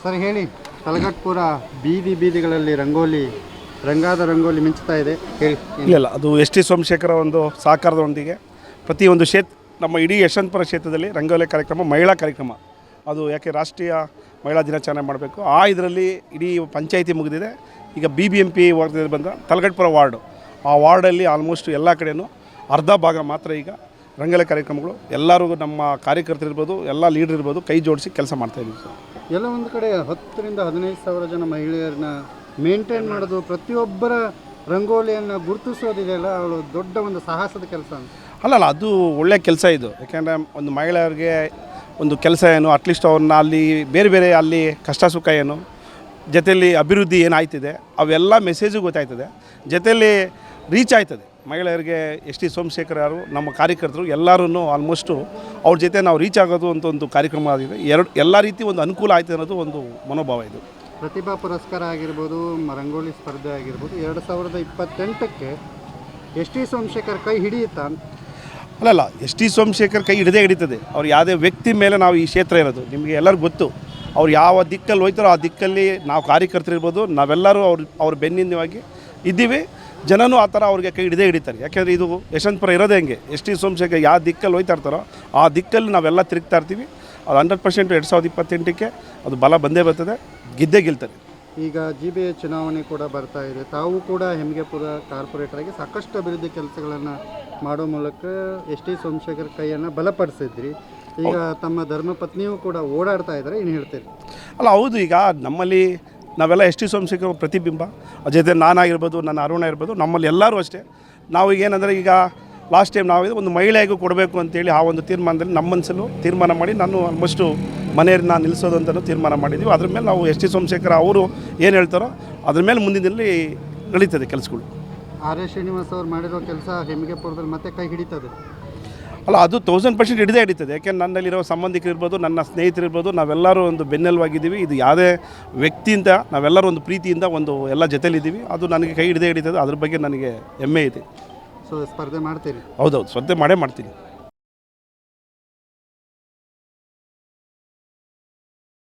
Sir ಹೇಳಿ, ತಲಘಟ್ಪುರ ಬೀದಿಗಳಲ್ಲಿ ರಂಗಾದ ರಂಗೋಲಿ ಮಿಂಚ್ತಾ ಇದೆ, ಹೇಳಿ. ಇಲ್ಲ, ಅದು ಎಸ್ ಟಿ ಸೋಮಶೇಖರ ಒಂದು ಸಹಕಾರದೊಂದಿಗೆ ಪ್ರತಿಯೊಂದು ನಮ್ಮ ಇಡೀ ಯಶವಂತಪುರ ಕ್ಷೇತ್ರದಲ್ಲಿ ರಂಗೋಲಿ ಕಾರ್ಯಕ್ರಮ, ಮಹಿಳಾ ಕಾರ್ಯಕ್ರಮ, ಅದು ಯಾಕೆ ರಾಷ್ಟ್ರೀಯ ಮಹಿಳಾ ದಿನಾಚರಣೆ ಮಾಡಬೇಕು. ಇದರಲ್ಲಿ ಇಡೀ ಪಂಚಾಯಿತಿ ಮುಗಿದಿದೆ. ಈಗ BBMP ವಾರ್ಡ್ನಲ್ಲಿ ಬಂದ ತಲಘಟ್ಪುರ ವಾರ್ಡು, ಆ ವಾರ್ಡಲ್ಲಿ ಆಲ್ಮೋಸ್ಟ್ ಎಲ್ಲ ಕಡೆಯೂ ಅರ್ಧ ಭಾಗ ಮಾತ್ರ ಈಗ ರಂಗೋಲಿ ಕಾರ್ಯಕ್ರಮಗಳು. ಎಲ್ಲರೂ ನಮ್ಮ ಕಾರ್ಯಕರ್ತರಿರ್ಬೋದು, ಎಲ್ಲ ಲೀಡರ್ ಇರ್ಬೋದು, ಕೈ ಜೋಡಿಸಿ ಕೆಲಸ ಮಾಡ್ತಾಯಿದ್ದೀವಿ ಸರ್. ಎಲ್ಲ ಒಂದು ಕಡೆ 10,000 ರಿಂದ 15,000 ಜನ ಮಹಿಳೆಯರನ್ನ ಮೇಂಟೈನ್ ಮಾಡೋದು, ಪ್ರತಿಯೊಬ್ಬರ ರಂಗೋಲಿಯನ್ನು ಗುರುತಿಸೋದಿದೆಯಲ್ಲ, ಅವಳು ದೊಡ್ಡ ಒಂದು ಸಾಹಸದ ಕೆಲಸ ಅಂತ. ಅಲ್ಲಲ್ಲ, ಅದು ಒಳ್ಳೆಯ ಕೆಲಸ ಇದು. ಯಾಕೆಂದರೆ ಒಂದು ಮಹಿಳೆಯರಿಗೆ ಒಂದು ಕೆಲಸ ಏನು, ಅಟ್ಲೀಸ್ಟ್ ಅವ್ರನ್ನ ಅಲ್ಲಿ ಬೇರೆ ಅಲ್ಲಿ ಕಷ್ಟ ಸುಖ ಏನು, ಜೊತೆಯಲ್ಲಿ ಅಭಿವೃದ್ಧಿ ಏನಾಯ್ತಿದೆ ಅವೆಲ್ಲ ಮೆಸೇಜು ಗೊತ್ತಾಯ್ತದೆ, ಜೊತೆಯಲ್ಲಿ ರೀಚ್ ಆಯ್ತದೆ ಮಹಿಳೆಯರಿಗೆ. ಎಸ್ ಟಿ ಸೋಮಶೇಖರ್ ಯಾರು ನಮ್ಮ ಕಾರ್ಯಕರ್ತರು ಎಲ್ಲರೂ ಆಲ್ಮೋಸ್ಟು ಅವ್ರ ಜೊತೆ ನಾವು ರೀಚ್ ಆಗೋದು ಅಂತ ಒಂದು ಕಾರ್ಯಕ್ರಮ ಆಗಿದೆ. ಎಲ್ಲ ರೀತಿ ಒಂದು ಅನುಕೂಲ ಆಯ್ತು ಅನ್ನೋದು ಒಂದು ಮನೋಭಾವ ಇದು. ಪ್ರತಿಭಾ ಪುರಸ್ಕಾರ ಆಗಿರ್ಬೋದು, ರಂಗೋಲಿ ಸ್ಪರ್ಧೆ ಆಗಿರ್ಬೋದು, 2028ಕ್ಕೆ ಎಸ್ ಟಿ ಸೋಮಶೇಖರ್ ಕೈ ಹಿಡಿಯುತ್ತಾ? ಅಲ್ಲಲ್ಲ, ಎಸ್ ಟಿ ಸೋಮಶೇಖರ್ ಕೈ ಹಿಡಿತದೆ. ಅವ್ರು ಯಾವುದೇ ವ್ಯಕ್ತಿ ಮೇಲೆ ನಾವು ಈ ಕ್ಷೇತ್ರ ಇರೋದು ನಿಮಗೆ ಎಲ್ಲರಿಗೂ ಗೊತ್ತು. ಅವ್ರು ಯಾವ ದಿಕ್ಕಲ್ಲಿ ಹೋಯ್ತಾರೋ ಆ ದಿಕ್ಕಲ್ಲಿ ನಾವು ಕಾರ್ಯಕರ್ತರಿರ್ಬೋದು, ನಾವೆಲ್ಲರೂ ಅವ್ರ ಬೆನ್ನಿಂದವಾಗಿ ಇದ್ದೀವಿ. ಜನನೂ ಆ ಥರ ಅವ್ರಿಗೆ ಕೈ ಹಿಡಿತಾರೆ. ಯಾಕೆಂದರೆ ಇದು ಯಶವಂತಪುರ ಇರೋದೇ ಹೆಂಗೆ, ಎಸ್ ಟಿ ಸೋಮಶೇಖರ್ ಯಾವ ದಿಕ್ಕಲ್ಲಿ ಹೋಯ್ತಾ ಇರ್ತಾರೋ ಆ ದಿಕ್ಕಲ್ಲಿ ನಾವೆಲ್ಲ ತಿರುಗ್ತಾ ಇರ್ತೀವಿ. ಅದು 100% 2028ಕ್ಕೆ ಅದು ಬಲ ಬಂದೇ ಬರ್ತದೆ, ಗೆಲ್ತಾರೆ. ಈಗ GBA ಚುನಾವಣೆ ಕೂಡ ಬರ್ತಾ ಇದೆ. ತಾವು ಕೂಡ ಹೆಮ್ಗೆಪುರ ಕಾರ್ಪೊರೇಟರಾಗಿ ಸಾಕಷ್ಟು ಅಭಿವೃದ್ಧಿ ಕೆಲಸಗಳನ್ನು ಮಾಡೋ ಮೂಲಕ ಎಸ್ ಟಿ ಸೋಮಶೇಖರ್ ಕೈಯನ್ನು ಬಲಪಡಿಸಿದ್ರಿ. ಈಗ ತಮ್ಮ ಧರ್ಮಪತ್ನಿಯೂ ಕೂಡ ಓಡಾಡ್ತಾ ಇದ್ದಾರೆ, ಏನು ಹೇಳ್ತೀರಿ? ಅಲ್ಲ, ಹೌದು. ಈಗ ನಮ್ಮಲ್ಲಿ ನಾವೆಲ್ಲ ಎಸ್ ಟಿ ಸೋಮಶೇಖರ್ ಪ್ರತಿಬಿಂಬ. ಜೊತೆ ನಾನಾಗಿರ್ಬೋದು, ನನ್ನ ಅರುಣ ಇರ್ಬೋದು, ನಮ್ಮಲ್ಲಿ ಎಲ್ಲರೂ ಅಷ್ಟೇ. ನಾವು ಏನಂದರೆ ಈಗ ಲಾಸ್ಟ್ ಟೈಮ್ ನಾವು ಒಂದು ಮಹಿಳೆಗೂ ಕೊಡಬೇಕು ಅಂತೇಳಿ ಆ ಒಂದು ತೀರ್ಮಾನದಲ್ಲಿ ನಮ್ಮ ಮನಸ್ಸಲ್ಲೂ ತೀರ್ಮಾನ ಮಾಡಿ ನಾನು ಆಲ್ಮೋಸ್ಟು ಮನೆಯನ್ನ ನಿಲ್ಲಿಸೋದು ಅಂತಲೂ ತೀರ್ಮಾನ ಮಾಡಿದ್ದೀವಿ. ಅದ್ರ ಮೇಲೆ ನಾವು ಎಸ್ ಟಿ ಸೋಮಶೇಖರ್ ಅವರು ಏನು ಹೇಳ್ತಾರೋ ಅದ್ರ ಮೇಲೆ ಮುಂದಿನಲ್ಲಿ ನಡೀತದೆ ಕೆಲಸಗಳು. R.S. ಶ್ರೀನಿವಾಸ್ ಅವರು ಮಾಡಿರೋ ಕೆಲಸ ಹೆಮ್ಗೆಪುರದಲ್ಲಿ ಮತ್ತೆ ಕೈ ಹಿಡಿತದೆ. ಅಲ್ಲ, ಅದು 1000% ಹಿಡಿತದೆ. ಯಾಕೆಂದ್ರೆ ನನ್ನಲ್ಲಿರೋ ಸಂಬಂಧಿಕರಿರ್ಬೋದು, ನನ್ನ ಸ್ನೇಹಿತರಿರ್ಬೋದು, ನಾವೆಲ್ಲರೂ ಒಂದು ಬೆನ್ನೆಲುವಾಗಿದ್ದೀವಿ. ಇದು ಯಾವುದೇ ವ್ಯಕ್ತಿಯಿಂದ ನಾವೆಲ್ಲರೂ ಒಂದು ಪ್ರೀತಿಯಿಂದ ಒಂದು ಎಲ್ಲ ಜೊತೆಲಿದ್ದೀವಿ. ಅದು ನನಗೆ ಕೈ ಹಿಡಿತದೆ. ಅದ್ರ ಬಗ್ಗೆ ನನಗೆ ಹೆಮ್ಮೆ ಇದೆ. ಸೊ ಸ್ಪರ್ಧೆ ಮಾಡ್ತೀರಿ? ಹೌದೌದು, ಸ್ಪರ್ಧೆ ಮಾಡೇ ಮಾಡ್ತೀನಿ.